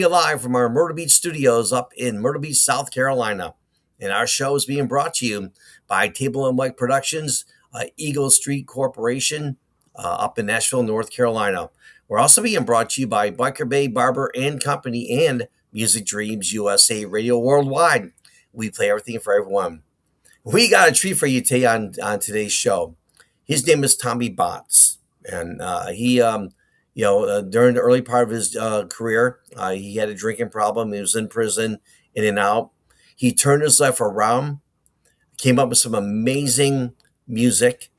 Live from our Myrtle Beach studios up in Myrtle Beach, South Carolina. And our show is being brought to you by Table and Mike Productions, Eagle Street Corporation up in Nashville, North Carolina. We're also being brought to you by Biker Bay Barber and Company and Music Dreams USA Radio Worldwide. We play everything for everyone. We got a treat for you today on today's show. His name is Tommy Botts, and during the early part of his career, he had a drinking problem. He was in prison, in and out. He turned his life around, came up with some amazing music,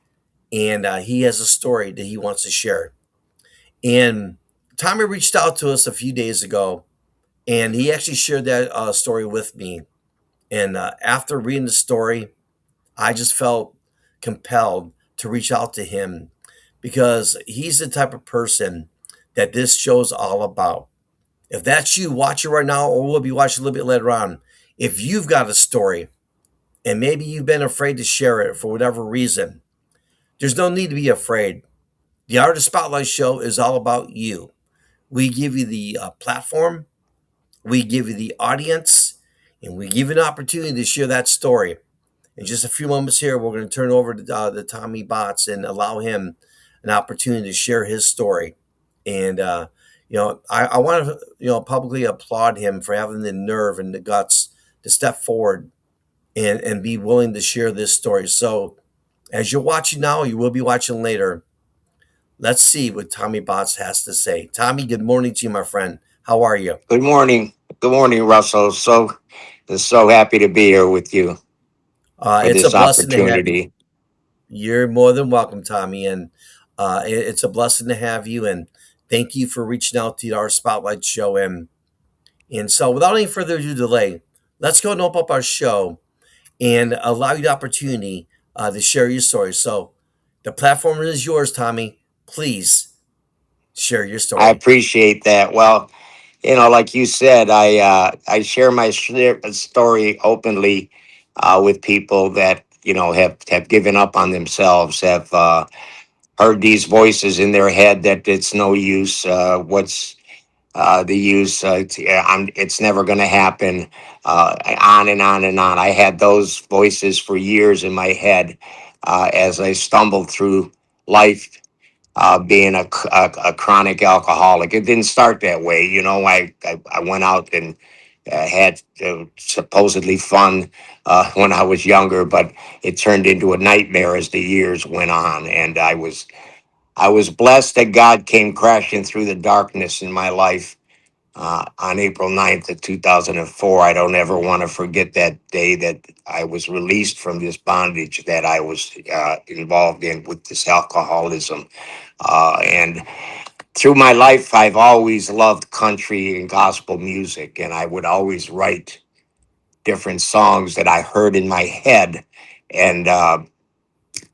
and he has a story that he wants to share. And Tommy reached out to us a few days ago, and he actually shared that story with me. And after reading the story, I just felt compelled to reach out to him because he's the type of person that this show's all about. If that's you watching right now, or we'll be watching a little bit later on, if you've got a story and maybe you've been afraid to share it for whatever reason, there's no need to be afraid. The Artist Spotlight Show is all about you. We give you the platform, we give you the audience, and we give you an opportunity to share that story. In just a few moments here, we're going to turn over to Tommy Botts and allow him an opportunity to share his story. And I want to publicly applaud him for having the nerve and the guts to step forward and be willing to share this story. So, as you're watching now, you will be watching later. Let's see what Tommy Botts has to say. Tommy, good morning to you, my friend. How are you? Good morning. Good morning, Russell. So happy to be here with you for It's a this blessing to have you. opportunity. You're more than welcome, Tommy, and it's a blessing to have you. And thank you for reaching out to our Spotlight Show. And so, without any further ado delay, let's go and open up our show and allow you the opportunity to share your story. So, the platform is yours, Tommy. Please share your I story. appreciate that. Well, like you said, I share my story openly with people that have given up on themselves, have heard these voices in their head that it's no use. What's the use? It's never going to happen. On and on and on. I had those voices for years in my head as I stumbled through life, being a chronic alcoholic. It didn't start that way. I went out and had supposedly fun when I was younger, but it turned into a nightmare as the years went on. And I was blessed that God came crashing through the darkness in my life on April 9th of 2004. I don't ever want to forget that day that I was released from this bondage that I was involved in with this alcoholism. And through my life, I've always loved country and gospel music, and I would always write different songs that I heard in my head. And I,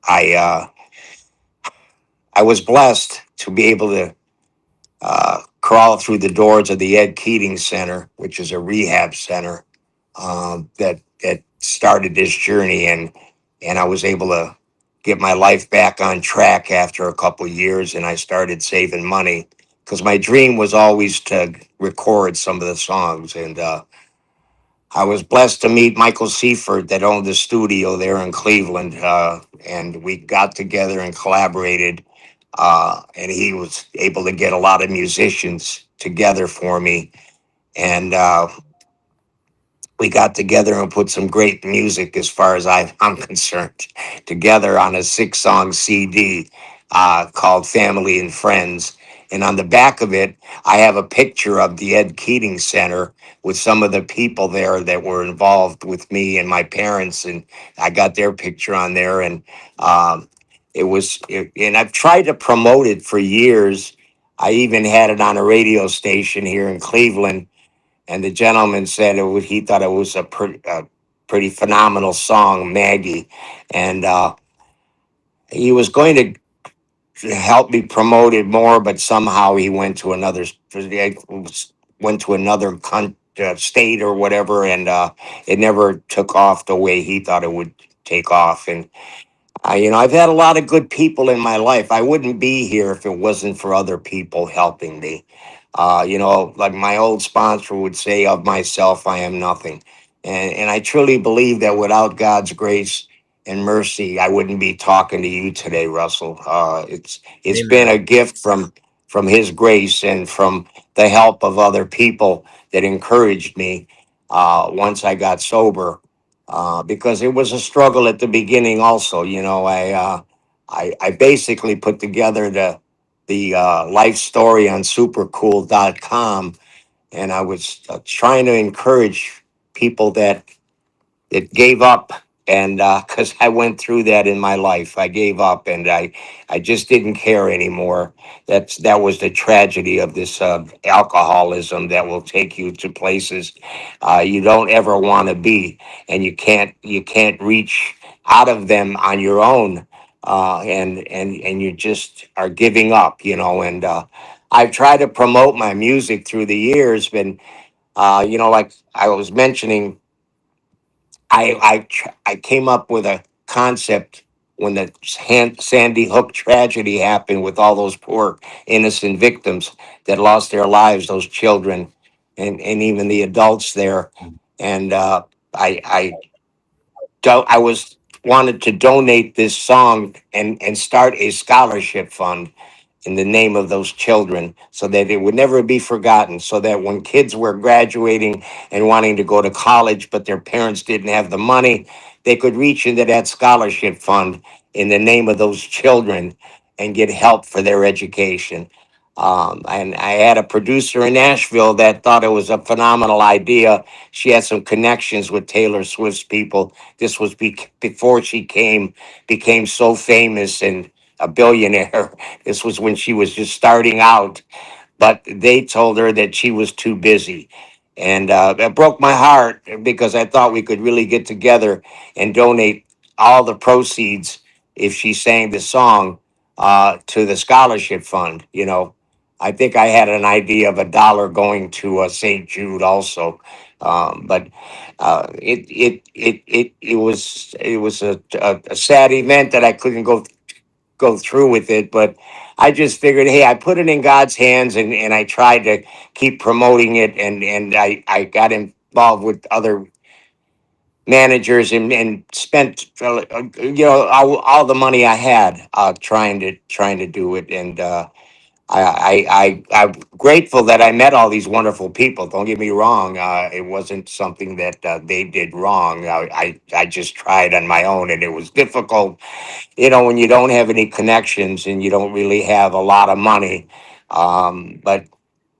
uh, I was blessed to be able to crawl through the doors of the Ed Keating Center, which is a rehab center that started this journey, and I was able to get my life back on track after a couple of years, and I started saving money because my dream was always to record some of the songs, and I was blessed to meet Michael Seifert that owned the studio there in Cleveland, and we got together and collaborated. And he was able to get a lot of musicians together for me, and we got together and put some great music, as far as I'm concerned, together on a 6-song CD called Family and Friends. And on the back of it, I have a picture of the Ed Keating Center with some of the people there that were involved with me and my parents. And I got their picture on there. And and I've tried to promote it for years. I even had it on a radio station here in Cleveland, and the gentleman said he thought it was a pretty phenomenal song, Maggie, and he was going to help me promote it more, but somehow he went to another state or whatever, and it never took off the way he thought it would take off. And I've had a lot of good people in my life. I wouldn't be here if it wasn't for other people helping me. Like my old sponsor would say, of myself, I am nothing. And I truly believe that without God's grace and mercy, I wouldn't be talking to you today, Russell. It's been Amen. a gift from His grace and from the help of other people that encouraged me once I got sober, because it was a struggle at the beginning. Also, I basically put together the life story on supercool.com, and I was trying to encourage people that gave up, and because I went through that in my life. I gave up, and I just didn't care anymore. That was the tragedy of this alcoholism that will take you to places you don't ever want to be, and you can't reach out of them on your own, and you just are giving up, and I've tried to promote my music through the years, but like I was mentioning, I came up with a concept when the Sandy Hook tragedy happened, with all those poor innocent victims that lost their lives, those children, and even the adults there. And I I was wanted to donate this song and start a scholarship fund in the name of those children, so that it would never be forgotten, so that when kids were graduating and wanting to go to college but their parents didn't have the money, they could reach into that scholarship fund in the name of those children and get help for their education. And I had a producer in Nashville that thought it was a phenomenal idea. She had some connections with Taylor Swift's people. This was before she became so famous and a billionaire. This was when she was just starting out, but they told her that she was too busy. And that broke my heart, because I thought we could really get together and donate all the proceeds, if she sang the song, to the scholarship fund. I think I had an idea of $1 going to St. Jude also. But it was a sad event that I couldn't go through with it. But I just figured, hey, I put it in God's hands, and I tried to keep promoting it, and I got involved with other managers, and spent all the money I had, trying to do it. And I'm grateful that I met all these wonderful people. Don't get me wrong. It wasn't something that they did wrong. I just tried on my own, and it was difficult, when you don't have any connections and you don't really have a lot of money. But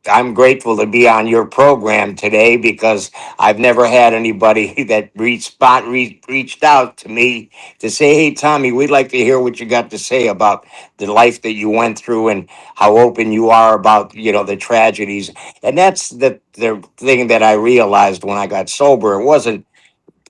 I'm grateful to be on your program today, because I've never had anybody that reached out to me to say, "Hey, Tommy, we'd like to hear what you got to say about the life that you went through, and how open you are about the tragedies." And that's the thing that I realized when I got sober. It wasn't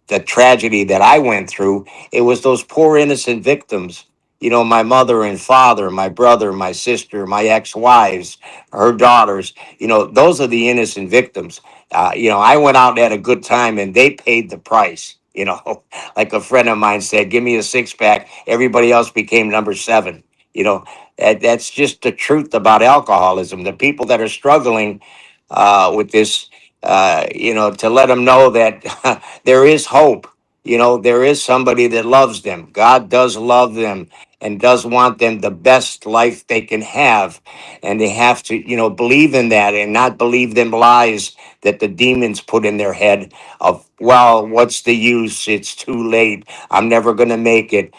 the tragedy that I went through. It was those poor innocent victims. My mother and father, my brother, my sister, my ex-wives, her daughters. Those are the innocent victims. I went out and had a good time, and they paid the price. Like a friend of mine said, "Give me a six pack." Everybody else became number seven. You know, that's just the truth about alcoholism. The people that are struggling with this, to let them know that there is hope. There is somebody that loves them. God does love them and does want them the best life they can have. And they have to, believe in that, and not believe them lies that the demons put in their head of, well, what's the use? It's too late. I'm never going to make it.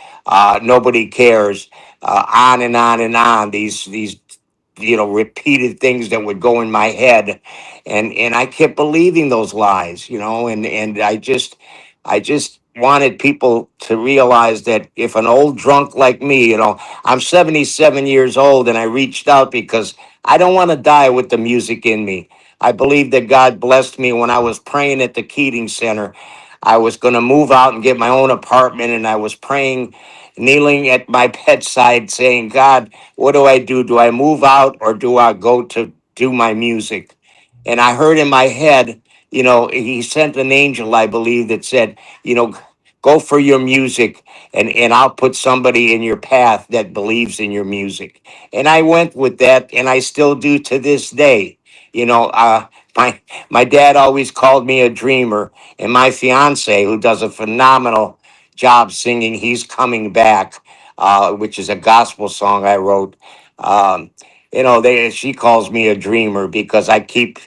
Nobody cares. On and on and on. These repeated things that would go in my head, and I kept believing those lies, and I just wanted people to realize that if an old drunk like me, I'm 77 years old, and I reached out because I don't want to die with the music in me. I believe that God blessed me when I was praying at the Keating Center. I was going to move out and get my own apartment, and I was praying, kneeling at my bedside, saying, "God, what do I do? Do I move out, or do I go to do my music?" And I heard in my head, He sent an angel, I believe, that said, "Go for your music, and I'll put somebody in your path that believes in your music." And I went with that, and I still do to this day. You know, my dad always called me a dreamer, and my fiance, who does a phenomenal job singing, "He's Coming Back," which is a gospel song I wrote. Um, she calls me a dreamer because I keep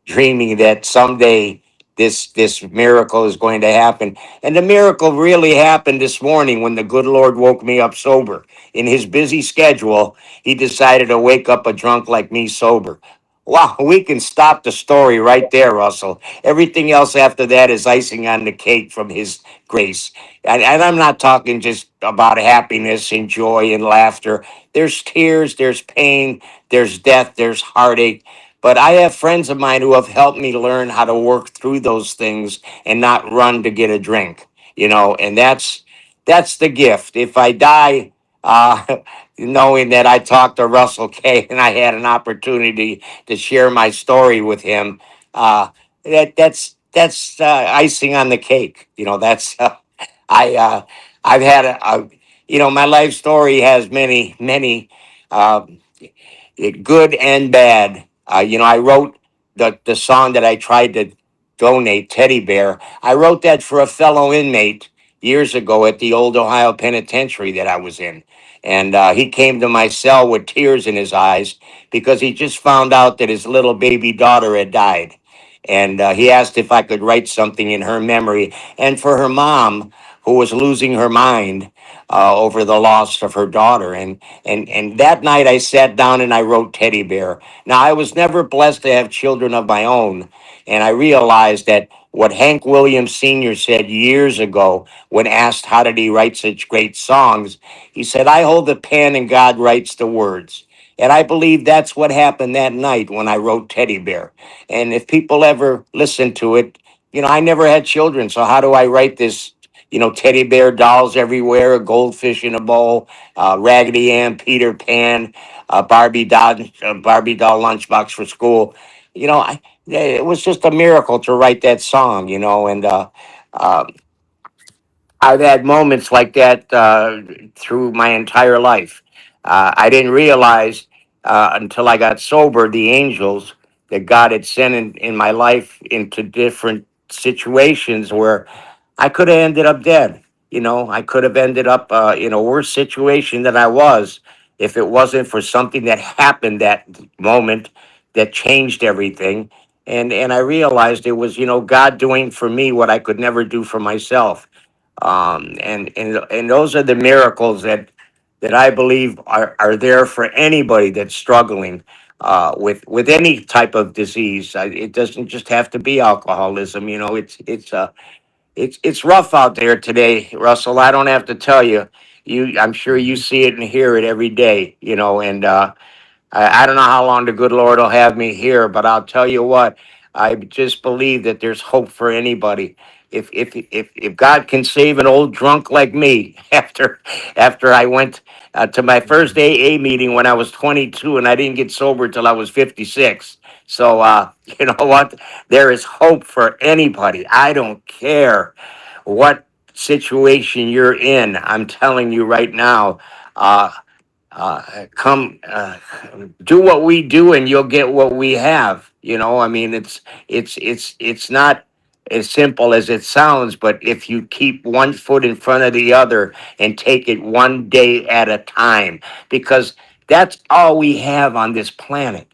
dreaming that someday this miracle is going to happen. And the miracle really happened this morning when the good Lord woke me up sober. In his busy schedule, he decided to wake up a drunk like me sober. Wow, we can stop the story right there, Russell. Everything else after that is icing on the cake from his grace. And I'm not talking just about happiness and joy and laughter. There's tears, there's pain, there's death, there's heartache. But I have friends of mine who have helped me learn how to work through those things and not run to get a drink, and that's the gift. If I die, knowing that I talked to Russell Kay and I had an opportunity to share my story with him, uh, that's icing on the cake. That's I I've had my life story has many uh, good and bad. I wrote the song that I tried to donate, Teddy Bear. I wrote that for a fellow inmate years ago at the old Ohio penitentiary that I was in. And he came to my cell with tears in his eyes because he just found out that his little baby daughter had died. And he asked if I could write something in her memory and for her mom, who was losing her mind over the loss of her daughter. And that night I sat down and I wrote Teddy Bear. Now I was never blessed to have children of my own, and I realized that what Hank Williams Sr. said years ago when asked how did he write such great songs, he said, "I hold the pen and God writes the words." And I believe that's what happened that night when I wrote Teddy Bear. And if people ever listen to it, I never had children, so how do I write this? Teddy bear dolls everywhere, a goldfish in a bowl, Raggedy Ann, Peter Pan, Barbie doll lunchbox for school. It was just a miracle to write that song, and uh, I've had moments like that through my entire life. I didn't realize until I got sober the angels that God had sent in my life into different situations where I could have ended up dead. I could have ended up in a worse situation than I was if it wasn't for something that happened that moment that changed everything. And I realized it was, God doing for me what I could never do for myself. And those are the miracles that I believe are there for anybody that's struggling with any type of disease. It doesn't just have to be alcoholism. It's rough out there today, Russell. I don't have to tell you. I'm sure you see it and hear it every day. And I don't know how long the good Lord will have me here, but I'll tell you what, I just believe that there's hope for anybody. If God can save an old drunk like me after I went to my first AA meeting when I was 22 and I didn't get sober till I was 56. So you know what? There is hope for anybody. I don't care what situation you're in. I'm telling you right now. Come do what we do and you'll get what we have. I mean, it's not as simple as it sounds, but if you keep one foot in front of the other and take it one day at a time, because that's all we have on this planet.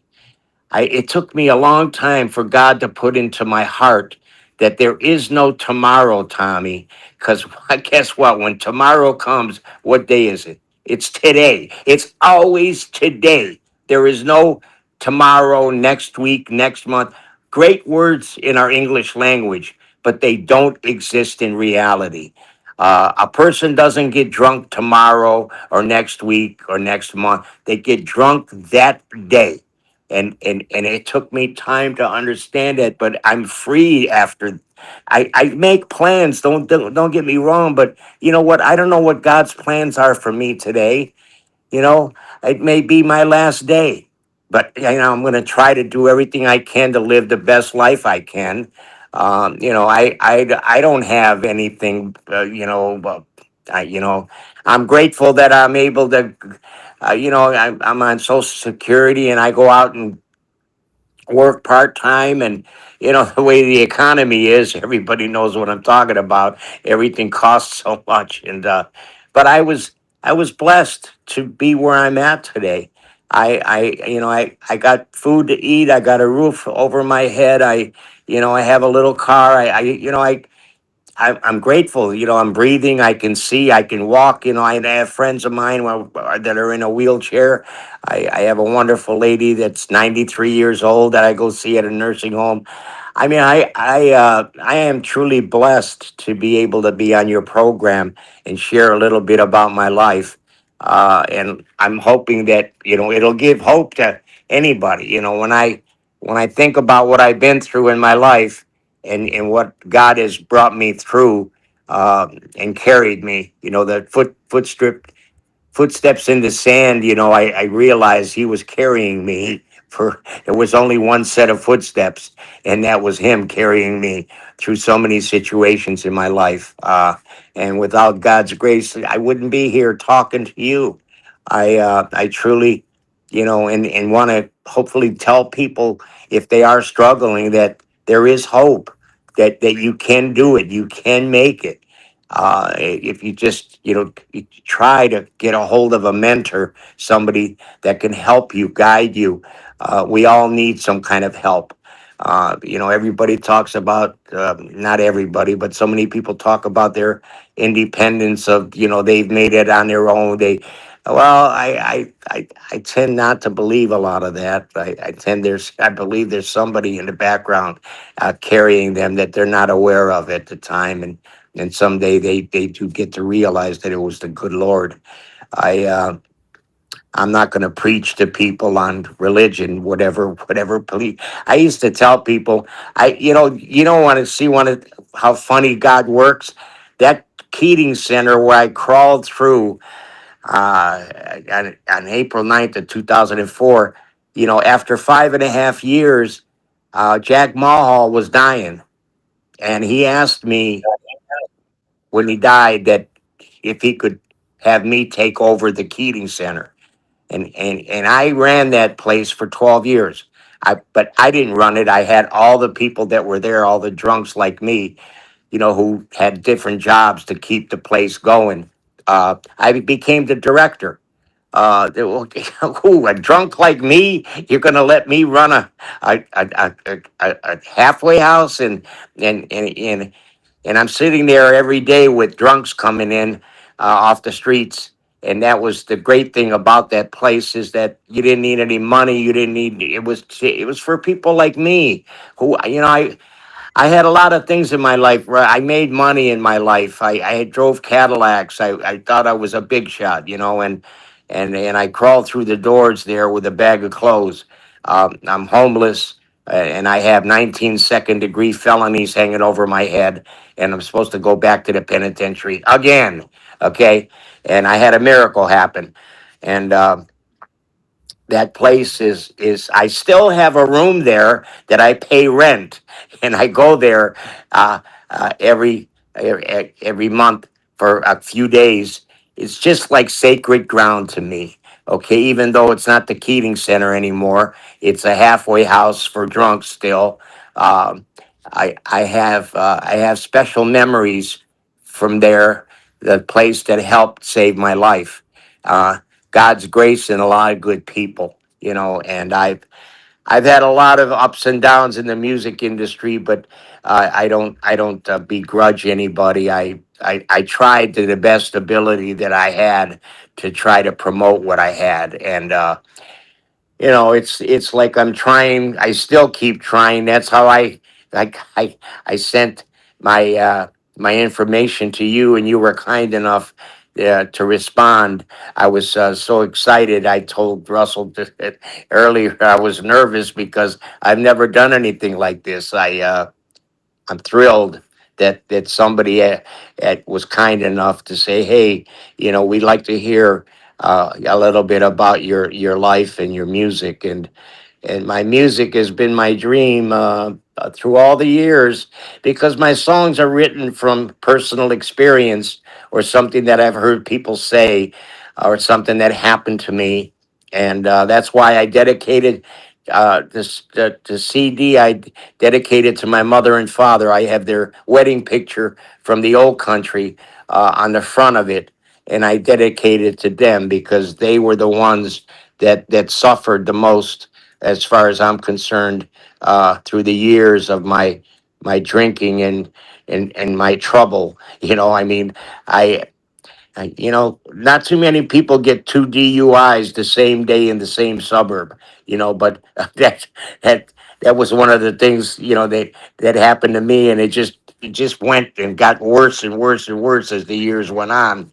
It took me a long time for God to put into my heart that there is no tomorrow, Tommy. Because guess what? When tomorrow comes, what day is it? It's today. It's always today. There is no tomorrow, next week, next month. Great words in our English language, but they don't exist in reality. A person doesn't get drunk tomorrow or next week or next month. They get drunk that day, and it took me time to understand it, but I'm free after. I make plans, don't get me wrong, but you know what, I don't know what God's plans are for me today. you know it may be my last day, but I'm going to try to do everything I can to live the best life I can. I don't have anything, but I, you know I'm grateful that I'm able to, I'm on social security and I go out and work part time, and the way the economy is, everybody knows what I'm talking about. Everything costs so much, and but I was blessed to be where I'm at today. I got food to eat. I got a roof over my head. I have a little car. I'm grateful. I'm breathing. I can see. I can walk. I have friends of mine that are in a wheelchair. I have a wonderful lady that's 93 years old that I go see at a nursing home. I mean, I am truly blessed to be able to be on your program and share a little bit about my life. And I'm hoping that it'll give hope to anybody. When I think about what I've been through in my life, and what God has brought me through, and carried me. The footsteps in the sand. I realized He was carrying me. For there was only one set of footsteps, and that was Him carrying me through so many situations in my life. And without God's grace, I wouldn't be here talking to you. I truly, and want to hopefully tell people, if they are struggling, that there is hope, that you can do it, you can make it. If you just, you try to get a hold of a mentor, somebody that can help you, guide you. We all need some kind of help. Everybody talks about, not everybody, but so many people talk about their independence, of, they've made it on their own. Well, I tend not to believe a lot of that. I believe there's somebody in the background, carrying them, that they're not aware of at the time, and someday they do get to realize that it was the good Lord. I I'm not going to preach to people on religion, whatever. I used to tell people, you don't want to see how funny God works. That Keating Center where I crawled through, on April 9th of 2004, after 5.5 years, Jack Mahal was dying, and he asked me when he died that if he could have me take over the Keating Center. And I ran that place for 12 years. But I didn't run it. I had all the people that were there, all the drunks like me, who had different jobs to keep the place going. I became the director. Who, a drunk like me? You're going to let me run a halfway house, and I'm sitting there every day with drunks coming in, off the streets. And that was the great thing about that place, is that you didn't need any money. You didn't need it was for people like me, who, I had a lot of things in my life where I made money in my life. I drove Cadillacs. I thought I was a big shot, and I crawled through the doors there with a bag of clothes. I'm homeless, and I have 19 second degree felonies hanging over my head, and I'm supposed to go back to the penitentiary again. Okay. And I had a miracle happen. And that place is I still have a room there that I pay rent, and I go there, uh, every month for a few days. It's just like sacred ground to me. Okay, even though it's not the Keating Center anymore, it's a halfway house for drunks still. Um, I have special memories from there, the place that helped save my life. Uh, God's grace and a lot of good people, and I've had a lot of ups and downs in the music industry, but I don't begrudge anybody. I tried to the best ability that I had to try to promote what I had, and it's like I'm trying. I still keep trying. That's how I sent my information to you, and you were kind enough, to respond. I was so excited. I told Russell earlier I was nervous because I've never done anything like this. I'm thrilled that somebody was kind enough to say, "Hey, we'd like to hear a little bit about your life and your music." And my music has been my dream, through all the years, because my songs are written from personal experience, or something that I've heard people say, or something that happened to me. And that's why I dedicated the CD I dedicated to my mother and father. I have their wedding picture from the old country on the front of it, and I dedicated it to them because they were the ones that suffered the most, as far as I'm concerned, through the years of my drinking and my trouble. I mean, I not too many people get two DUIs the same day in the same suburb, but that that was one of the things, that happened to me, and it just went and got worse and worse and worse as the years went on.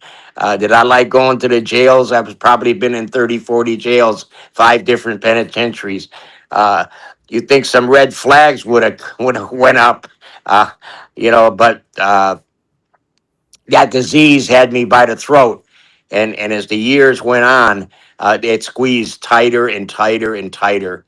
Did I like going to the jails? I've probably been in 30, 40 jails, five different penitentiaries. Uh, you think some red flags would have went up, uh, but that disease had me by the throat, and as the years went on, it squeezed tighter and tighter and tighter.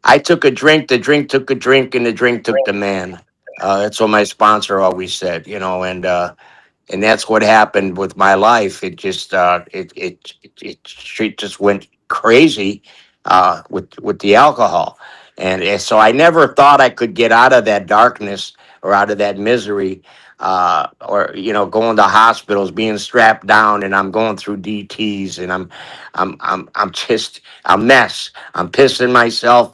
I took a drink, the drink took a drink, and the drink took the man. That's what my sponsor always said. And that's what happened with my life. It just went crazy with the alcohol, and so I never thought I could get out of that darkness or out of that misery, or going to hospitals, being strapped down, and I'm going through DTS, and I'm just a mess. I'm pissing myself.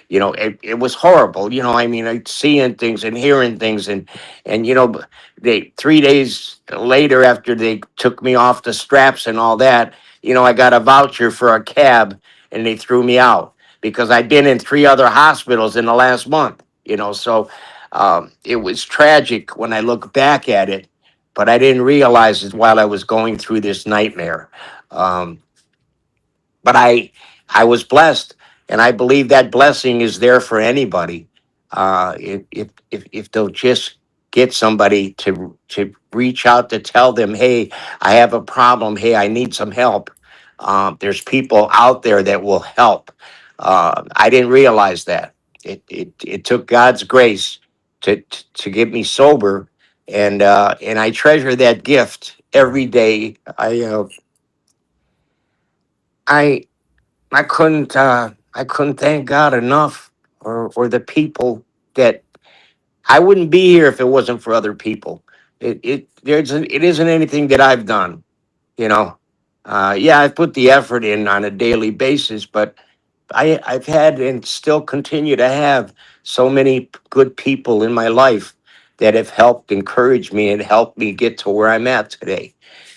It was horrible. I mean, I seeing things and hearing things, and they 3 days later, after they took me off the straps and all that, I got a voucher for a cab, and they threw me out because I'd been in three other hospitals in the last month. So it was tragic when I look back at it, but I didn't realize it while I was going through this nightmare. Um, but I was blessed, and I believe that blessing is there for anybody. If they'll just get somebody to reach out to tell them, hey, I have a problem. Hey, I need some help. There's people out there that will help. I didn't realize that. It took God's grace to get me sober, and I treasure that gift every day. I I couldn't thank God enough, or the people that I wouldn't be here if it wasn't for other people. It isn't anything that I've done, you know. Yeah, I've put the effort in on a daily basis, but I've had and still continue to have so many good people in my life that have helped encourage me and helped me get to where I'm at today.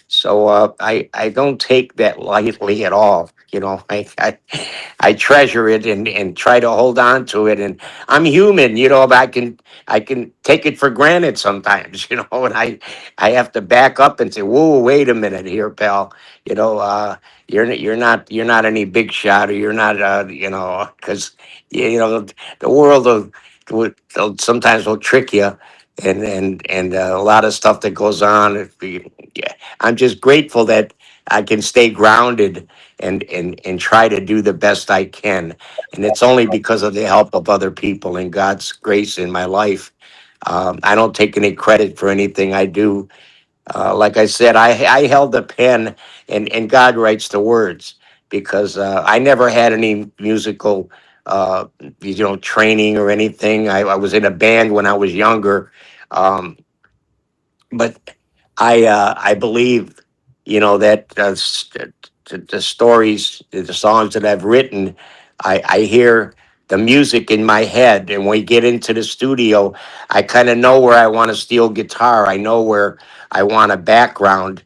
So I don't take that lightly at all. I treasure it, and try to hold on to it. And I'm human, but I can take it for granted sometimes, and I have to back up and say, whoa, wait a minute here, pal. You know, you're not any big shot, or you're not, because the world will sometimes will trick you, and a lot of stuff that goes on. Yeah, I'm just grateful that I can stay grounded, and try to do the best I can, and it's only because of the help of other people and God's grace in my life. I don't take any credit for anything I do. Like I said, I held the pen, and God writes the words, because I never had any musical, training or anything. I was in a band when I was younger, um, but I believe, that the stories, the songs that I've written, I hear the music in my head, and when we get into the studio, I kind of know where I want a steel guitar. I know where I want a background,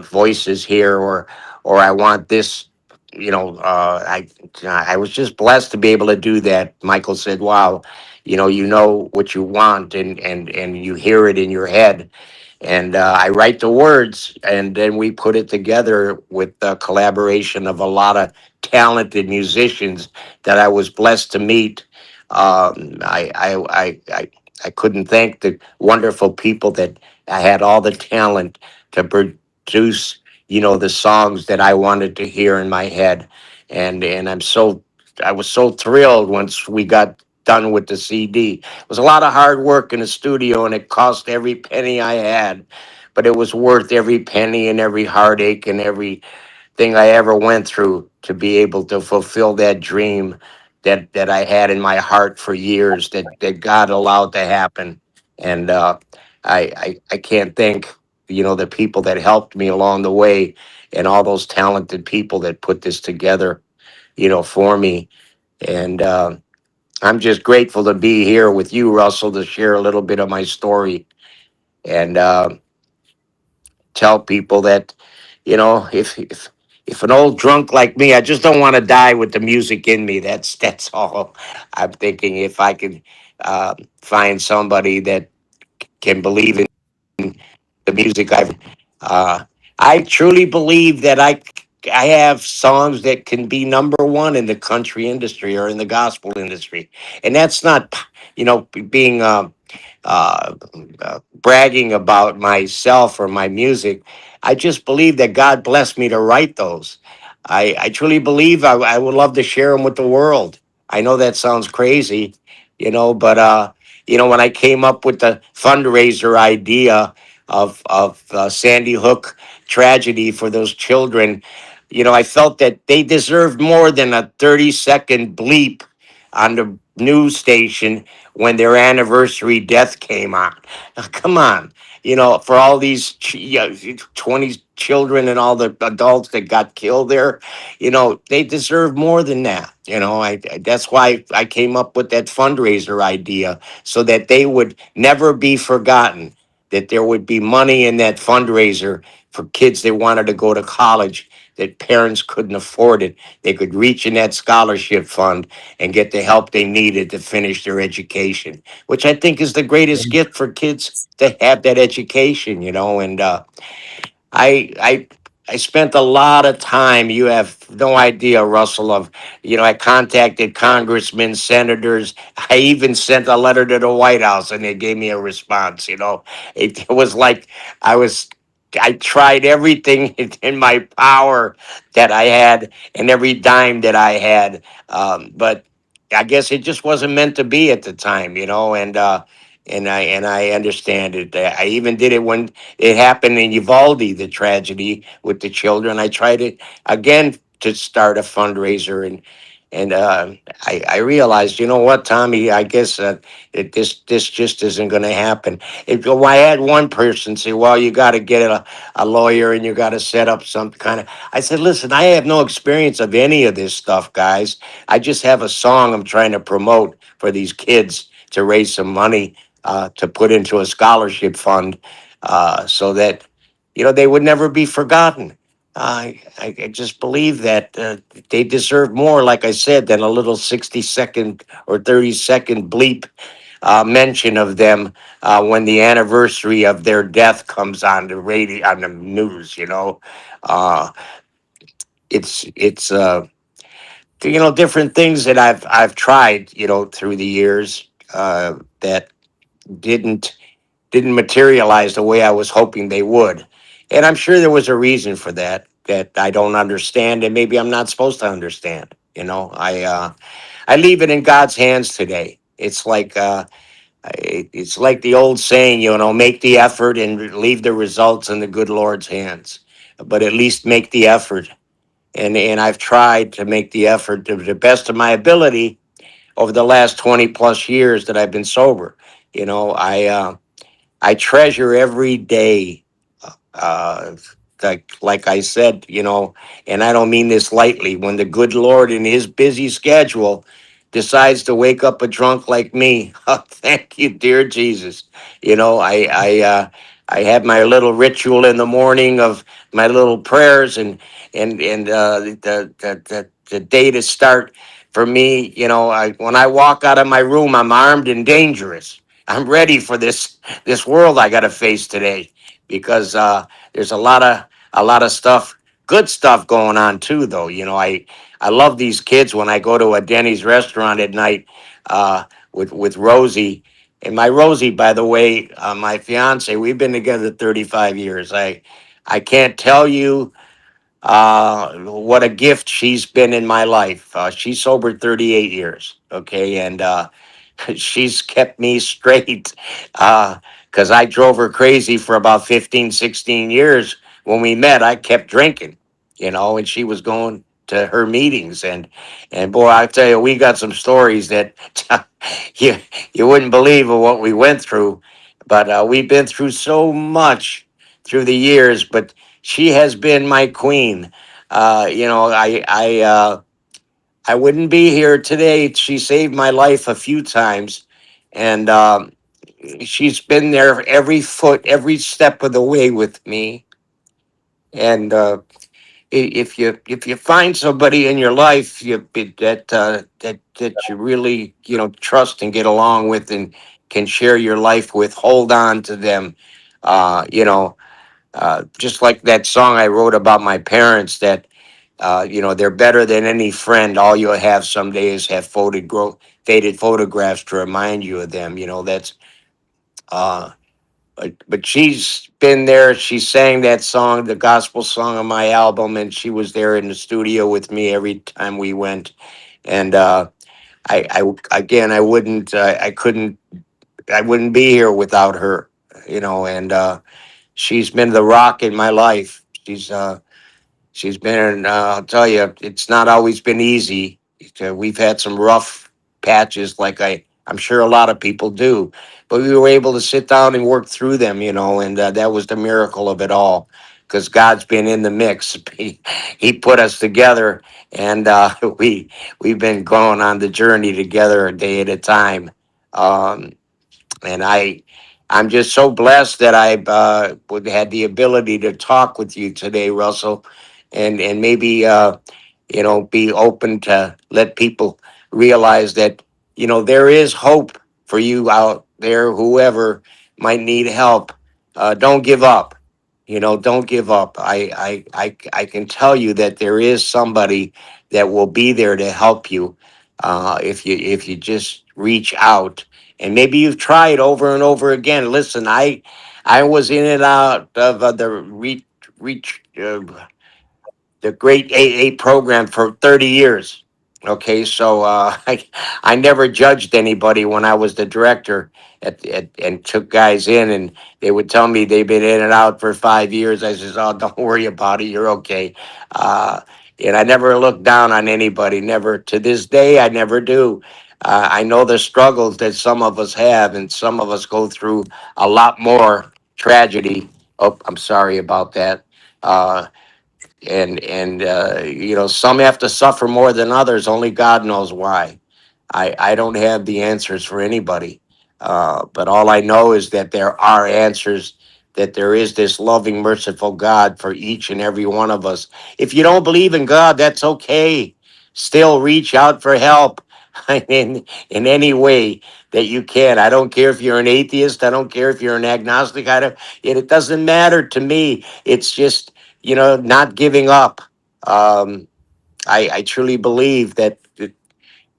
voices here, or I want this. I was just blessed to be able to do that. Michael said, "Wow, you know what you want, and you hear it in your head." And I write the words, and then we put it together with the collaboration of a lot of talented musicians that I was blessed to meet. I couldn't thank the wonderful people that I had all the talent to produce, the songs that I wanted to hear in my head, and I was so thrilled once we got done with the CD. It was a lot of hard work in the studio, and it cost every penny I had, but it was worth every penny and every heartache and every thing I ever went through to be able to fulfill that dream that I had in my heart for years, that God allowed to happen. And I can't thank, the people that helped me along the way, and all those talented people that put this together, for me. And I'm just grateful to be here with you, Russell, to share a little bit of my story, and tell people that, if an old drunk like me, I just don't want to die with the music in me. That's all I'm thinking. If I could find somebody that can believe in the music uh, I truly believe that I have songs that can be number one in the country industry or in the gospel industry, and that's not, being uh, bragging about myself or my music. I just believe that God blessed me to write those. I truly believe I would love to share them with the world. I know that sounds crazy, but when I came up with the fundraiser idea of Sandy Hook tragedy for those children, I felt that they deserved more than a 30-second bleep on the news station when their anniversary death came on. Come on, for all these 20 children and all the adults that got killed there, they deserve more than that. That's why I came up with that fundraiser idea, so that they would never be forgotten, that there would be money in that fundraiser for kids that wanted to go to college, that parents couldn't afford it. They could reach in that scholarship fund and get the help they needed to finish their education, which I think is the greatest gift for kids, to have that education, and I I spent a lot of time. You have no idea, Russell. Of I contacted congressmen, senators. I even sent a letter to the White House, and they gave me a response. It was like I was. I tried everything in my power that I had, and every dime that I had, but I guess it just wasn't meant to be at the time, and I understand it. I even did it when it happened in Uvalde, the tragedy with the children. I tried it again to start a fundraiser, and I realized, you know what, Tommy, I guess this just isn't going to happen. Well, I had one person say, "Well, you got to get a lawyer and you got to set up some kind of." I said, "Listen, I have no experience of any of this stuff, guys. I just have a song I'm trying to promote for these kids to raise some money to put into a scholarship fund, so that they would never be forgotten." I just believe that they deserve more, like I said, than a little 60-second or 30-second bleep mention of them when the anniversary of their death comes on the radio, on the news. Uh, it's different things that I've tried, through the years, that didn't didn't materialize the way I was hoping they would. And I'm sure there was a reason for that I don't understand, and maybe I'm not supposed to understand. I leave it in God's hands today. It's like the old saying, make the effort and leave the results in the good Lord's hands. But at least make the effort. And I've tried to make the effort to the best of my ability over the last 20 plus years that I've been sober. I treasure every day. Uh, like I said, and I don't mean this lightly. When the good Lord, in His busy schedule, decides to wake up a drunk like me, oh, thank you, dear Jesus. I have my little ritual in the morning of my little prayers, and the day to start for me. When I walk out of my room, I'm armed and dangerous. I'm ready for this world I got to face today, because there's a lot of stuff, good stuff going on too. Though I love these kids. When I go to a Denny's restaurant at night with Rosie, and my Rosie, by the way, my fiance, we've been together 35 years. I can't tell you what a gift she's been in my life. She's sober 38 years, okay, and she's kept me straight, because I drove her crazy for about 15, 16 years. When we met, I kept drinking. and she was going to her meetings. And boy, I tell you, we got some stories that you you wouldn't believe of what we went through. But we've been through so much through the years. But she has been my queen. I wouldn't be here today. She saved my life a few times, and she's been there every foot, every step of the way with me. And if you find somebody in your life that you really trust and get along with and can share your life with, hold on to them. Uh, you know, just like that song I wrote about my parents, that they're better than any friend. All you'll have someday is have faded photographs to remind you of them. That's but she's been there. She sang that song, the gospel song on my album, and she was there in the studio with me every time we went. And again, I wouldn't be here without her. And she's been the rock in my life. She's been, I'll tell you, it's not always been easy. We've had some rough patches, like I'm sure a lot of people do, but we were able to sit down and work through them, and that was the miracle of it all, because God's been in the mix. He put us together, and we've been going on the journey together a day at a time. Um, and I'm just so blessed that I would had the ability to talk with you today, Russell, and maybe be open to let people realize that there is hope for you out there, whoever might need help. Don't give up. Don't give up. I can tell you that there is somebody that will be there to help you, if you just reach out. And maybe you've tried over and over again. Listen, I was in and out of reach the great AA program for 30 years. Okay, so I never judged anybody when I was the director and took guys in, and they would tell me they've been in and out for 5 years. I says, "Oh, don't worry about it. You're okay." Uh, and I never looked down on anybody. Never, to this day, I never do. I know the struggles that some of us have, and some of us go through a lot more tragedy. Oh, I'm sorry about that. Uh, and some have to suffer more than others. Only God knows why. I don't have the answers for anybody, but all I know is that there are answers, that there is this loving, merciful God for each and every one of us. If you don't believe in God, that's okay. Still reach out for help in any way that you can. I don't care if you're an atheist. I don't care if you're an agnostic. It doesn't matter to me. It's just not giving up. Um, I truly believe that,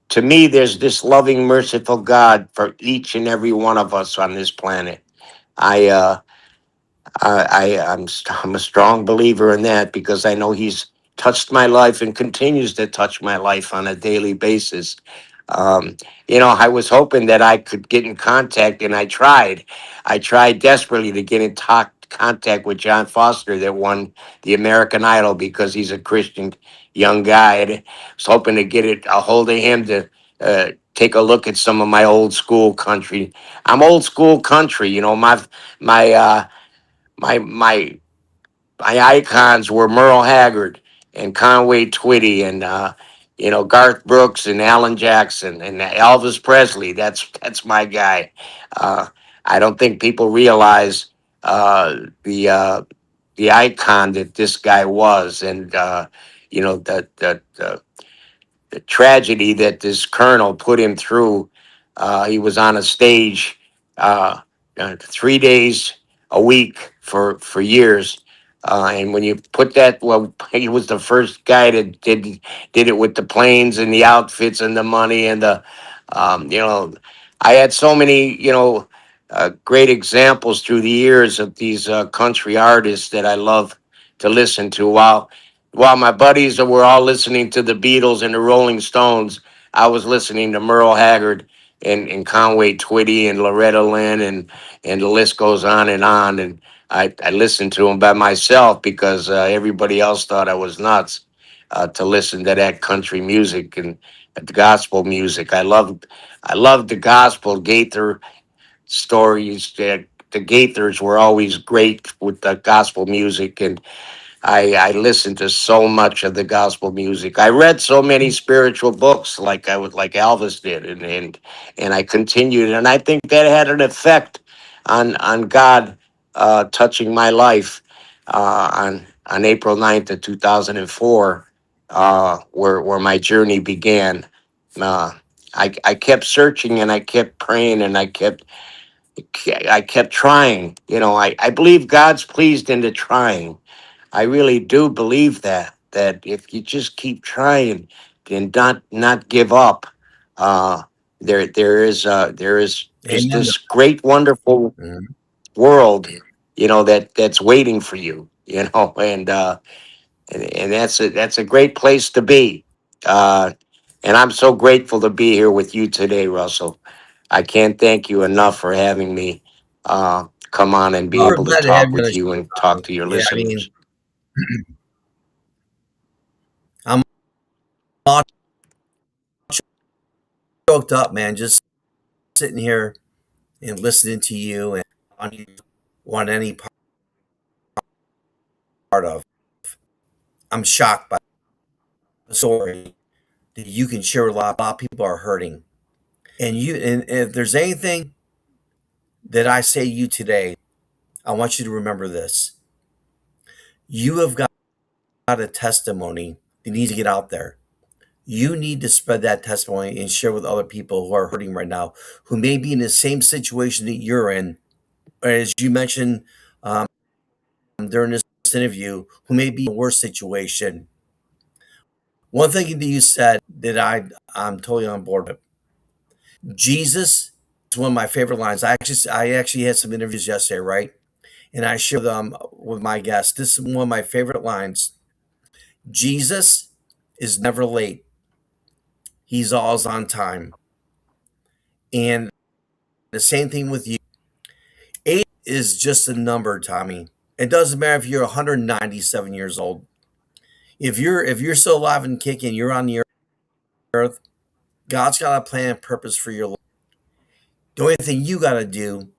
to me, there's this loving, merciful God for each and every one of us on this planet. I, uh, I'm a strong believer in that, because I know He's touched my life and continues to touch my life on a daily basis. Um, I was hoping that I could get in contact, and I tried. I tried desperately to get in contact with John Foster, that won the American Idol, because he's a Christian young guy. And I was hoping to get a hold of him to take a look at some of my old school country. I'm old school country. My uh, my my my icons were Merle Haggard and Conway Twitty, and Garth Brooks and Alan Jackson and Elvis Presley. That's my guy. Uh, I don't think people realize uh, the uh, the icon that this guy was, and the tragedy that this colonel put him through. He was on a stage, 3 days a week for years. And when you put that, well, he was the first guy that did it with the planes and the outfits and the money and I had so many, great examples through the years of these country artists that I love to listen to. While my buddies were all listening to the Beatles and the Rolling Stones, I was listening to Merle Haggard and Conway Twitty and Loretta Lynn, and the list goes on and on. And I listened to them by myself because everybody else thought I was nuts to listen to that country music and the gospel music. I loved the gospel. Gaither stories. The Gaithers were always great with the gospel music, and I listened to so much of the gospel music. I read so many spiritual books, like Elvis did, and I continued, and I think that had an effect on God touching my life on April 9th of 2004, where my journey began. Uh, I kept searching and I kept praying and I kept trying. I believe God's pleased into trying. I really do believe that if you just keep trying and not give up, uh, there is just Amen. this great wonderful Mhm. world, that's waiting for you, and that's a great place to be. Uh, and I'm so grateful to be here with you today, Russell. I can't thank you enough for having me come on and be Well, we're able to glad to have talk you on with the you show, and talk Tommy. to your Yeah, I listeners. mean, I'm all choked up, man, just sitting here and listening to you and on you want any part of. I'm shocked by the story that you can share with a lot of people are hurting. And if there's anything that I say to you today, I want you to remember this. You have got a testimony that needs to get out there. You need to spread that testimony and share with other people who are hurting right now, who may be in the same situation that you're in. As you mentioned um, during this interview, who may be in a worse situation. One thing that you said that I'm totally on board with. Jesus is one of my favorite lines. I actually had some interviews yesterday, right? And I share them with my guests. This is one of my favorite lines. Jesus is never late. He's always on time. And the same thing with you. Age is just a number, Tommy. It doesn't matter if you're 197 years old. If you're still alive and kicking, you're on the earth. God's got a plan and purpose for your life. The only thing you got to do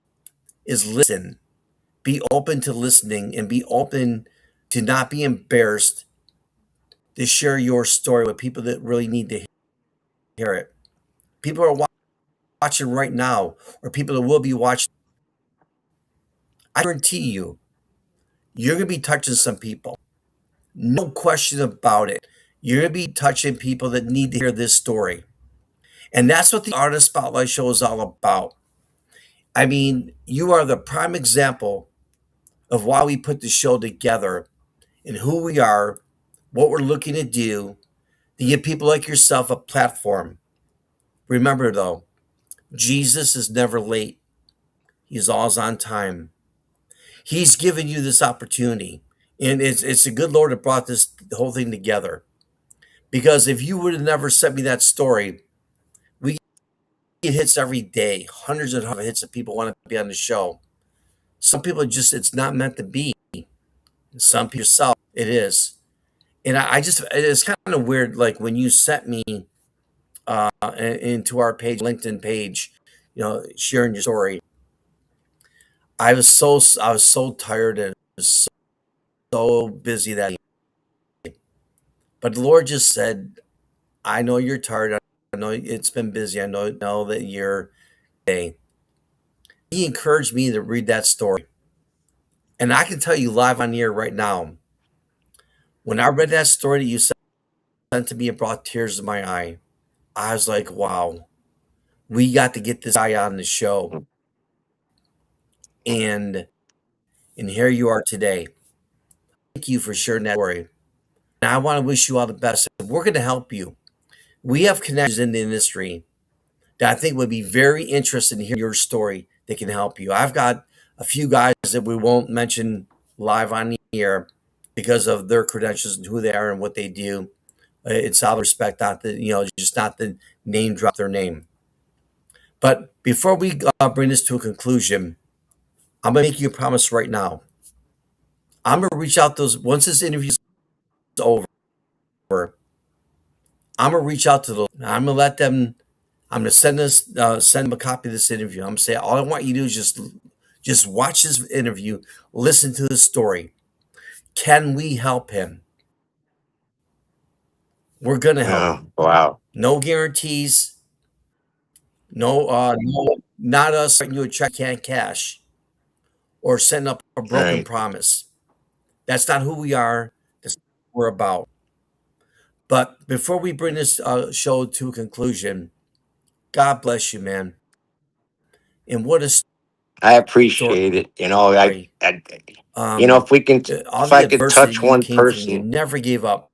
is listen. Be open to listening and be open to not be embarrassed to share your story with people that really need to hear it. People are watching right now, or people that will be watching. I guarantee you're going to be touching some people. No question about it. You're going to be touching people that need to hear this story. And that's what the Artist Spotlight Show is all about. I mean, you are the prime example of why we put the show together and who we are, what we're looking to do to give people like yourself a platform. Remember, though, Jesus is never late, He's always on time. He's given you this opportunity. And it's a good Lord that brought this the whole thing together. Because if you would have never sent me that story, we get hits every day, hundreds and hundreds of hits that people want to be on the show. Some people just it's not meant to be. Some people yourself it is. And I just it's kind of weird. Like when you sent me into our page, LinkedIn page, sharing your story. I was so tired and was so busy that day. But the Lord just said, I know you're tired. I know it's been busy. I know that you're day. He encouraged me to read that story. And I can tell you live on the air right now, when I read that story that you sent to me, it brought tears to my eye. I was like, wow, we got to get this guy on the show. And here you are today. Thank you for sharing that story. And I want to wish you all the best. We're going to help you. We have connections in the industry that I think would be very interested in hearing your story that can help you. I've got a few guys that we won't mention live on the air because of their credentials and who they are and what they do. It's out of respect, not the just not the name drop their name. But before we bring this to a conclusion, I'm going to make you a promise right now. I'm gonna reach out those once this interview's over. I'm gonna reach out to those. I'm gonna let them. I'm gonna send them a copy of this interview. I'm gonna say all I want you to do is just watch this interview, listen to the story. Can we help him? We're gonna help Oh, him. wow. No guarantees. No, not us writing you a check you can't cash or setting up a broken Right. promise. That's not who we are. That's not what we're about. But before we bring this show to a conclusion, God bless you, man. And what a I appreciate it. story. If we can, All if the I could adversity touch you one came through, you person, never gave up.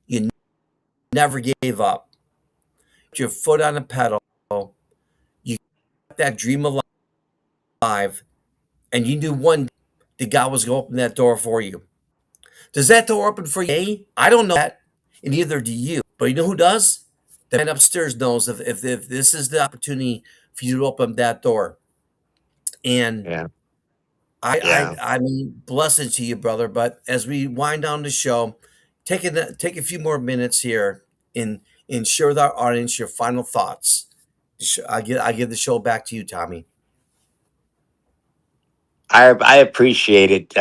You never gave up. Put your foot on the pedal. You kept that dream alive, and you knew one day that God was going to open that door for you. Does that door open for you? I don't know that, and neither do you. But you know who does? The man upstairs knows if this is the opportunity for you to open that door. And yeah, I yeah. I mean, blessed to you, brother. But as we wind down the show, take a few more minutes here and share with our audience your final thoughts. I give the show back to you, Tommy. I appreciate it.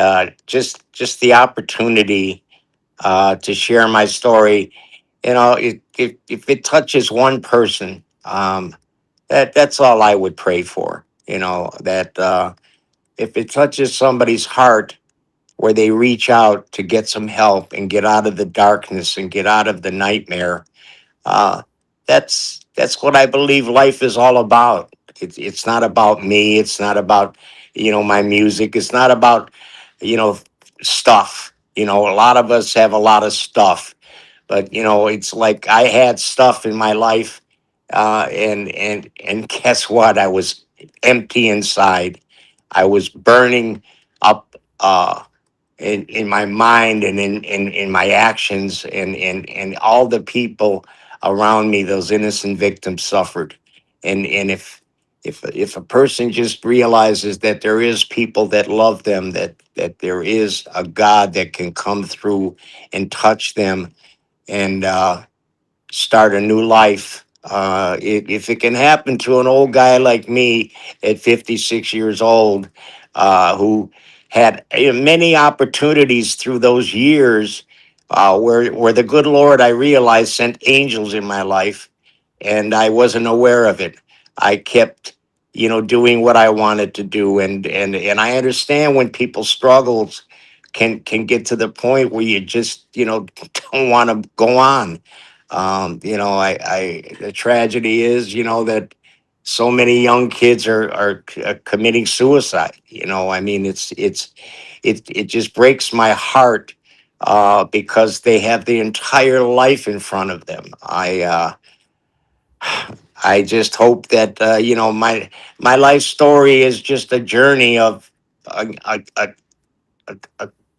Just the opportunity to share my story. If it touches one person, that's all I would pray for. That if it touches somebody's heart where they reach out to get some help and get out of the darkness and get out of the nightmare, uh, that's what I believe life is all about. It's not about me. It's not about my music. It's not about you know stuff. A lot of us have a lot of stuff, but it's like I had stuff in my life, and guess what? I was empty inside. I was burning up. In my mind and in my actions and all the people around me, those innocent victims suffered. And if a person just realizes that there is people that love them, that there is a God that can come through and touch them and start a new life. If it can happen to an old guy like me at 56 years old, who had many opportunities through those years, where the good Lord, I realized, sent angels in my life, and I wasn't aware of it. I kept, doing what I wanted to do, and I understand when people struggles can get to the point where you just, don't want to go on. The tragedy is, that so many young kids are committing suicide. I mean, it just breaks my heart, because they have the entire life in front of them. I just hope that, my life story is just a journey of a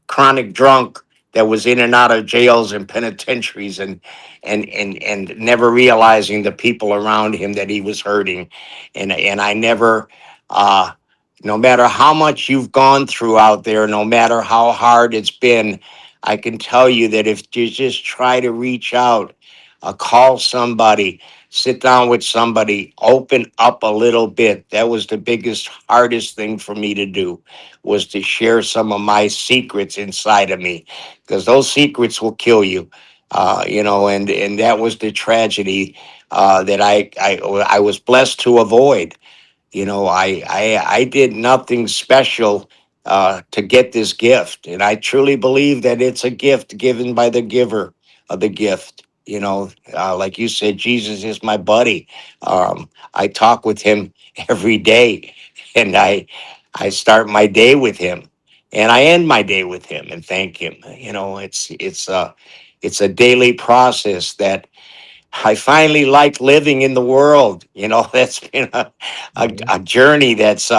chronic drunk that was in and out of jails and penitentiaries, and never realizing the people around him that he was hurting. And I never, uh no matter how much you've gone through out there, no matter how hard it's been, I can tell you that if you just try to reach out, call somebody, sit down with somebody, open up a little bit. That was the biggest, hardest thing for me to do, was to share some of my secrets inside of me, because those secrets will kill you. And that was the tragedy, that I was blessed to avoid. I did nothing special, to get this gift, and I truly believe that it's a gift given by the giver of the gift. Like you said, Jesus is my buddy. I talk with him every day, and I start my day with him, and I end my day with him and thank him. It's a daily process that I finally like living in the world. That's been a journey that's,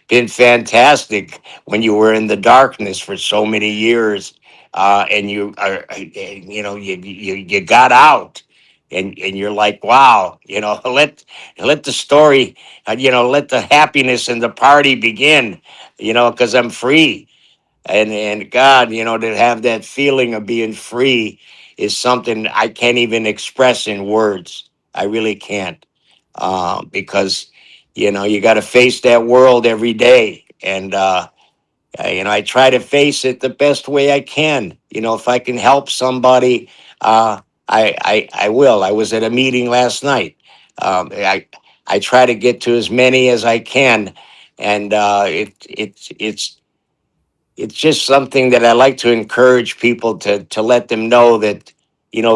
been fantastic when you were in the darkness for so many years. And you got out. and you're like, wow, let the story, let the happiness and the party begin, because I'm free. And God, to have that feeling of being free is something I can't even express in words. I really can't, because you got to face that world every day. And I try to face it the best way I can. If I can help somebody, I will. I was at a meeting last night. I try to get to as many as I can, and it's just something that I like to encourage people to let them know that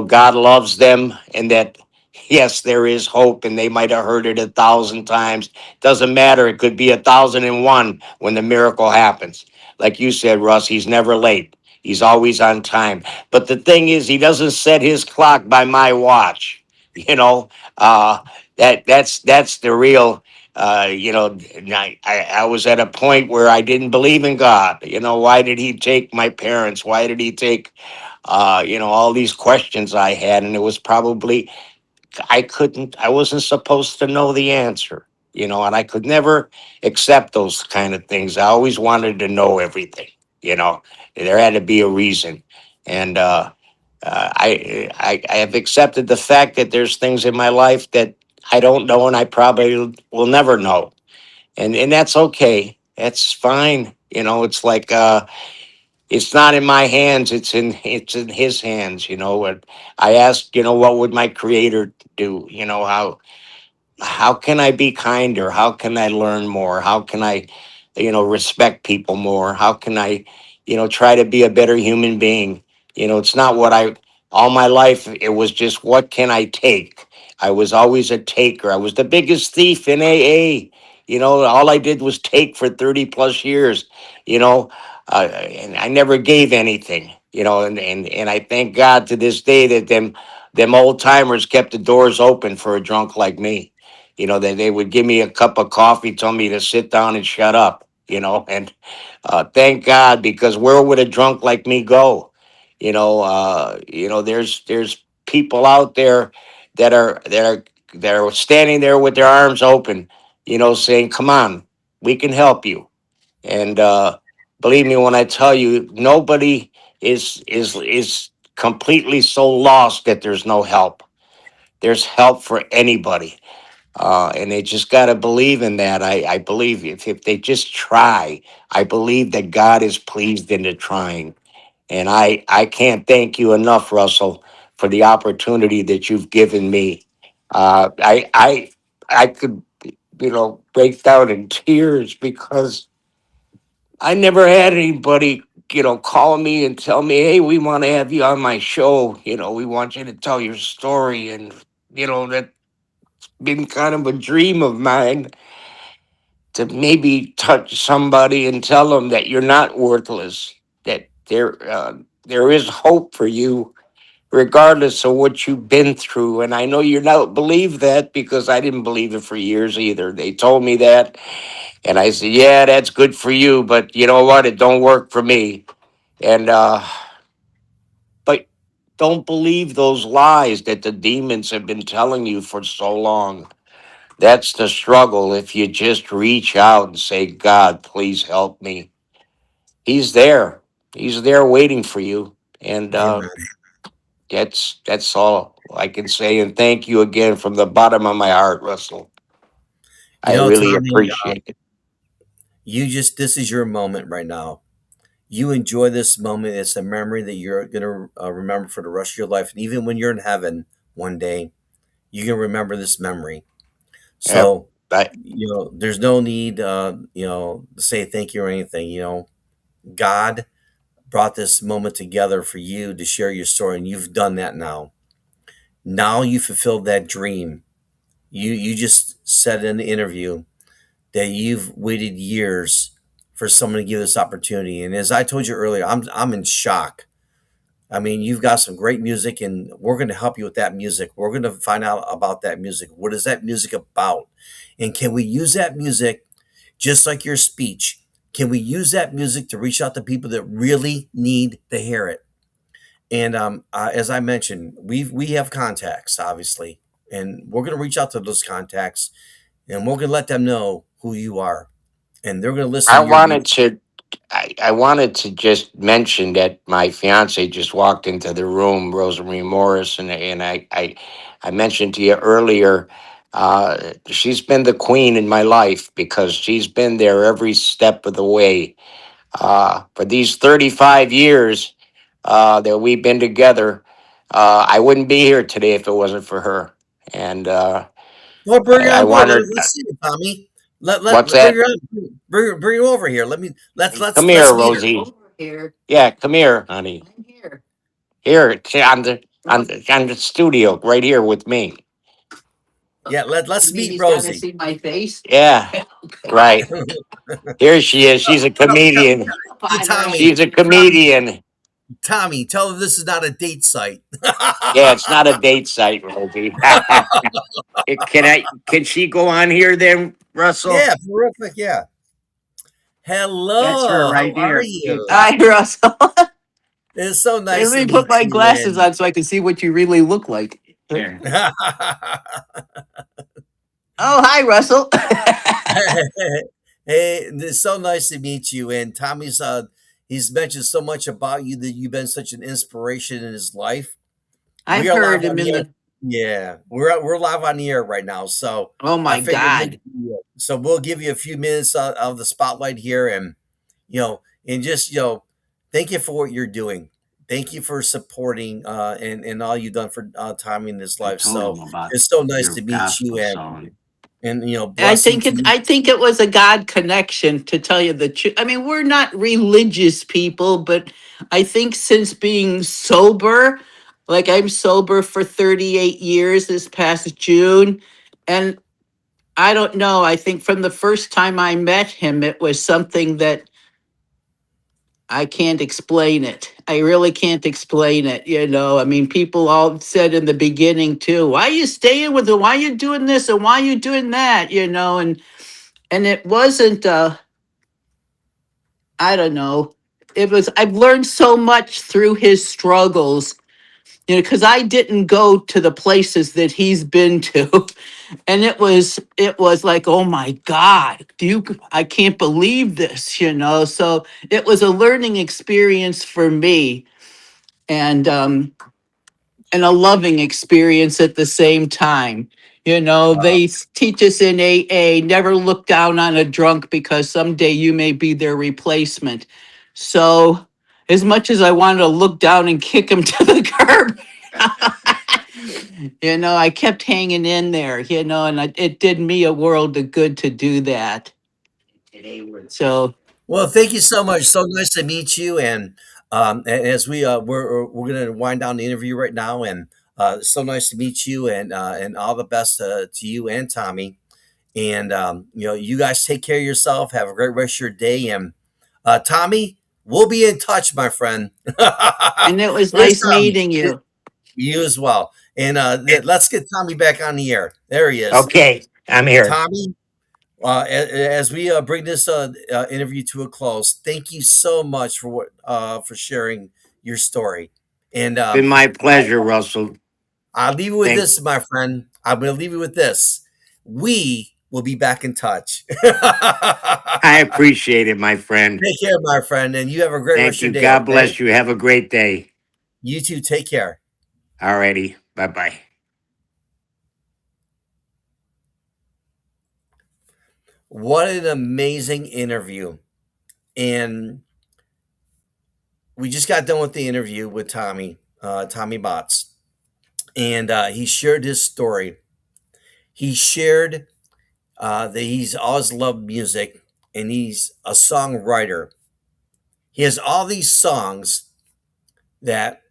God loves them, and that yes, there is hope, and they might have heard it 1,000 times. Doesn't matter. It could be 1,001 when the miracle happens. Like you said, Russ, he's never late. He's always on time. But the thing is, he doesn't set his clock by my watch. You know, uh, that's the real. I was at a point where I didn't believe in God. Why did he take my parents? Why did he take, all these questions I had? And it was probably, I wasn't supposed to know the answer, and I could never accept those kind of things. I always wanted to know everything, you know, there had to be a reason. And, I have accepted the fact that there's things in my life that I don't know, and I probably will never know, and that's okay. That's fine. It's like, it's not in my hands. It's in his hands. And I asked, what would my creator do? How can I be kinder? How can I learn more? How can I, respect people more? How can I, try to be a better human being? It's not what I, all my life, it was just what can I take? I was always a taker. I was the biggest thief in AA. All I did was take for 30 plus years, you know, and I never gave anything, and I thank God to this day that them old timers kept the doors open for a drunk like me. They would give me a cup of coffee, tell me to sit down and shut up, and thank God, because where would a drunk like me go? There's people out there that are standing there with their arms open, saying, "Come on, we can help you." And believe me when I tell you, nobody is completely so lost that there's no help. There's help for anybody, and they just got to believe in that. I believe if they just try, I believe that God is pleased in the trying. And I can't thank you enough, Russell, for the opportunity that you've given me. I could, break down in tears because I never had anybody, call me and tell me, "Hey, we want to have you on my show. We want you to tell your story." And, that's been kind of a dream of mine, to maybe touch somebody and tell them that you're not worthless, that there is hope for you, regardless of what you've been through. And I know you don't believe that, because I didn't believe it for years either. They told me that, and I said, "Yeah, that's good for you, but you know what? It don't work for me." And but don't believe those lies that the demons have been telling you for so long. That's the struggle. If you just reach out and say, "God, please help me," He's there. He's there waiting for you. And Amen. that's all I can say. And thank you again from the bottom of my heart, Russell. I really Tommy, appreciate it. this is your moment right now. You enjoy this moment. It's a memory that you're going to remember for the rest of your life. And even when you're in heaven one day, you can remember this memory. Yep. So, I, there's no need, to say thank you or anything. God brought this moment together for you to share your story, and you've done that now. Now you fulfilled that dream. You just said in the interview that you've waited years for someone to give this opportunity. And as I told you earlier, I'm in shock. I mean, you've got some great music, and we're going to help you with that music. We're going to find out about that music. What is that music about? And can we use that music just like your speech? Can we use that music to reach out to people that really need to hear it? And as I mentioned, we have contacts, obviously, and we're going to reach out to those contacts, and we're going to let them know who you are, and they're going to listen I to your wanted music. to I wanted to just mention that my fiance just walked into the room, Rosemary Morris, and I mentioned to you earlier, she's been the queen in my life because she's been there every step of the way. For these 35 years that we've been together, I wouldn't be here today if it wasn't for her. And Well, bring her I on board. wanted, Let's see it, Tommy. what's Bring that? her on. Bring her over here. Let me Come here, let's meet her. Rosie. Here. Yeah, come here, honey. I'm here. Here, on the studio, right here with me. Yeah, You let's mean meet he's got to Rosie. see my face? Yeah, right. Here she is. She's a comedian. Tommy, She's a Tommy, comedian. Tommy, tell her this is not a date site. Yeah, it's not a date site, Rosie. Can I? Can she go on here then, Russell? Yeah, terrific. Yeah. That's her Hello, how right are here. you? Hi, Russell. It's so Hey, nice let to me put meet my you. glasses on so I can see what you really look like. Here. And Oh, hi, Russell. hey, it's so nice to meet you. And Tommy's he's mentioned so much about you that you've been such an inspiration in his life. We I've are live heard on him the in air. the. Yeah, we're live on the air right now. So Oh I my figured God. we'll give you a few minutes of the spotlight here, and and just thank you for what you're doing. Thank you for supporting and all you've done for Tommy in his I life. told So him about it's so nice your to meet you, gospel song. and I blessing think to it. you. I think it was a God connection. To tell you the truth, I mean, we're not religious people, but I think since being sober, like I'm sober for 38 years this past June, and I don't know. I think from the first time I met him, it was something that I can't explain it. I really can't explain it. I mean, people all said in the beginning too, why are you staying with him? Why are you doing this? And why are you doing that? And it wasn't, I don't know. It was, I've learned so much through his struggles, because I didn't go to the places that he's been to. And it was like, oh my God, I can't believe this. So it was a learning experience for me. And a loving experience at the same time. Uh, They teach us in AA, never look down on a drunk because someday you may be their replacement. So, as much as I wanted to look down and kick him to the curb, I kept hanging in there, and it did me a world of good to do that. So, well, thank you so much. So nice to meet you. And as we're gonna wind down the interview right now, and so nice to meet you, and all the best to you and Tommy. And you guys take care of yourself. Have a great rest of your day. And Tommy, we'll be in touch, my friend. and it was this nice meeting you. You as well. And let's get Tommy back on the air. There he is, Okay, I'm here. Tommy. As we bring this interview to a close, thank you so much for sharing your story. And Been my pleasure, Russell. I'll leave you with Thank. this, my friend. I'm going to leave you with this. We will be back in touch. I appreciate it, my friend. Take care, my friend, and you have a great rest Thank of your you. day. God Okay, bless you. Have a great day. you too. Take care. Alrighty. Bye bye. What an amazing interview! And we just got done with the interview with Tommy Botts, and he shared his story. He shared that he's always loved music and he's a songwriter. He has all these songs that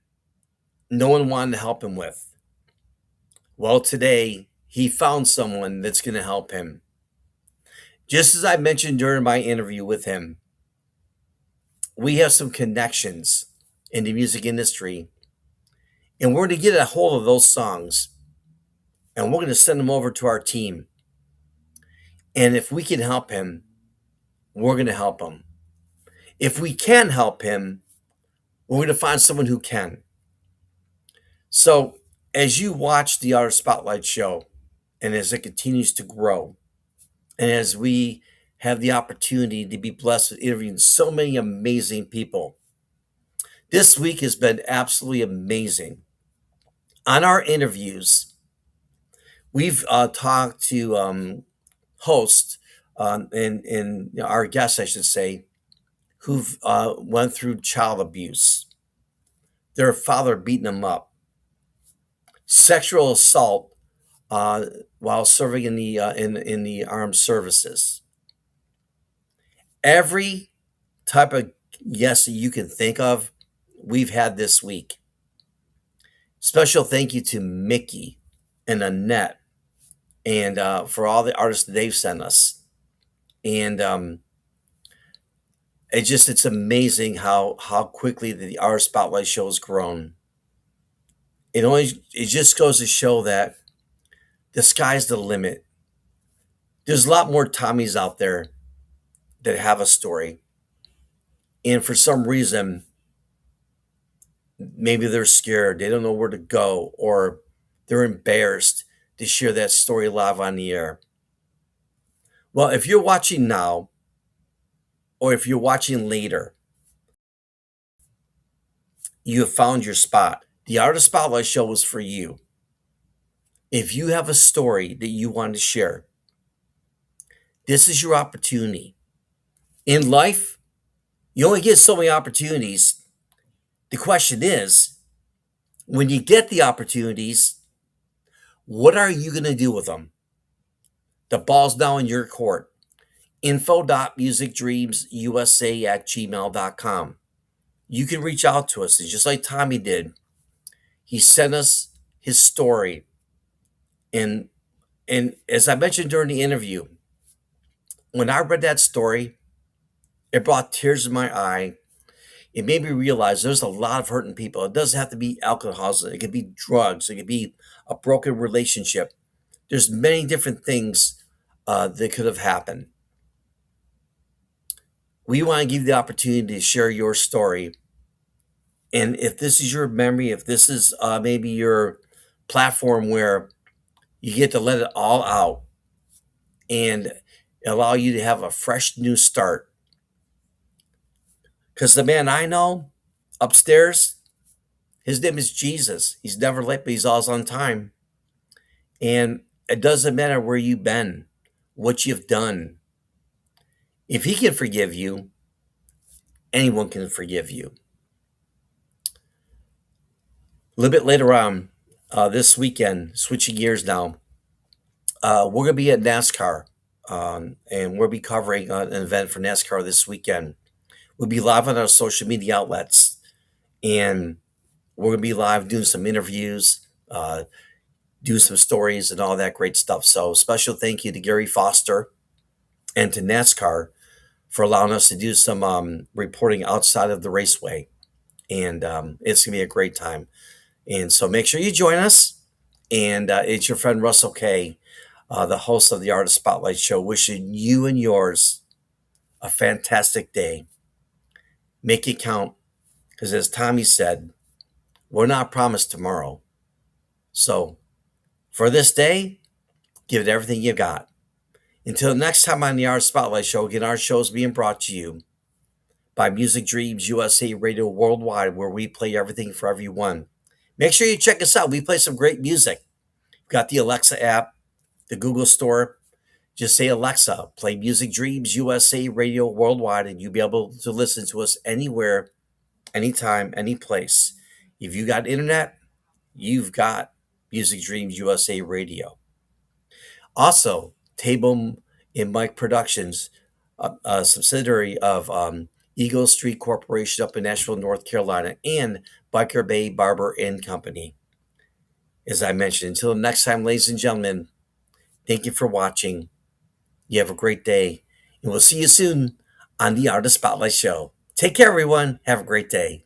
no one wanted to help him with. Well, today he found someone that's going to help him. Just as I mentioned during my interview with him, we have some connections in the music industry, and we're going to get a hold of those songs and we're going to send them over to our team. And if we can help him, we're going to help him. If we can help him, we're going to find someone who can. So, as you watch the Artist Spotlight show and as it continues to grow, and as we have the opportunity to be blessed with interviewing so many amazing people, this week has been absolutely amazing. On our interviews, we've talked to hosts and our guests, I should say, who've went through child abuse, their father beating them up, sexual assault uh, while serving in the armed services. Every type of yes that you can think of, we've had this week. Special thank you to Mickey and Annette and for all the artists that they've sent us. And it's amazing how quickly the Artist Spotlight show has grown. It just goes to show that the sky's the limit. There's a lot more Tommies out there that have a story, and for some reason, maybe they're scared, they don't know where to go, or they're embarrassed to share that story live on the air. Well, if you're watching now, or if you're watching later, you have found your spot. The Artist Spotlight show was for you. If you have a story that you want to share, this is your opportunity. In life, you only get so many opportunities. The question is, when you get the opportunities, what are you going to do with them? The ball's now in your court. info.musicdreamsusa@gmail.com. You can reach out to us. It's just like Tommy did. He sent us his story. And and as I mentioned during the interview, when I read that story, it brought tears in my eye. It made me realize there's a lot of hurting people. It doesn't have to be alcoholism. It could be drugs. It could be a broken relationship. There's many different things that could have happened. We want to give you the opportunity to share your story. And if this is your memory, if this is maybe your platform where you get to let it all out and allow you to have a fresh new start. Because the man I know upstairs, his name is Jesus. He's never late, but he's always on time. And it doesn't matter where you've been, what you've done. If he can forgive you, anyone can forgive you. A little bit later on this weekend, switching gears now, we're going to be at NASCAR, and we'll be covering an event for NASCAR this weekend. We'll be live on our social media outlets, and we're going to be live doing some interviews, do some stories, and all that great stuff. So, special thank you to Gary Foster and to NASCAR for allowing us to do some reporting outside of the raceway. And it's going to be a great time. And so, make sure you join us. And it's your friend Russell K., the host of the Artist Spotlight Show, wishing you and yours a fantastic day. Make it count, because as Tommy said, we're not promised tomorrow. So, for this day, give it everything you got. Until next time on the Artist Spotlight Show, again, our show is being brought to you by Music Dreams USA Radio Worldwide, where we play everything for everyone. Make sure you check us out. We play some great music. We've got the Alexa app, the Google Store. Just say, Alexa, play Music Dreams USA Radio Worldwide, and you'll be able to listen to us anywhere, anytime, any place. If you got internet, you've got Music Dreams USA Radio. Also, Table and Mike Productions, a subsidiary of Eagle Street Corporation up in Nashville, North Carolina, and Biker Bay Barber and Company. As I mentioned, until next time, ladies and gentlemen, thank you for watching. You have a great day, and we'll see you soon on the Artist Spotlight Show. Take care, everyone. Have a great day.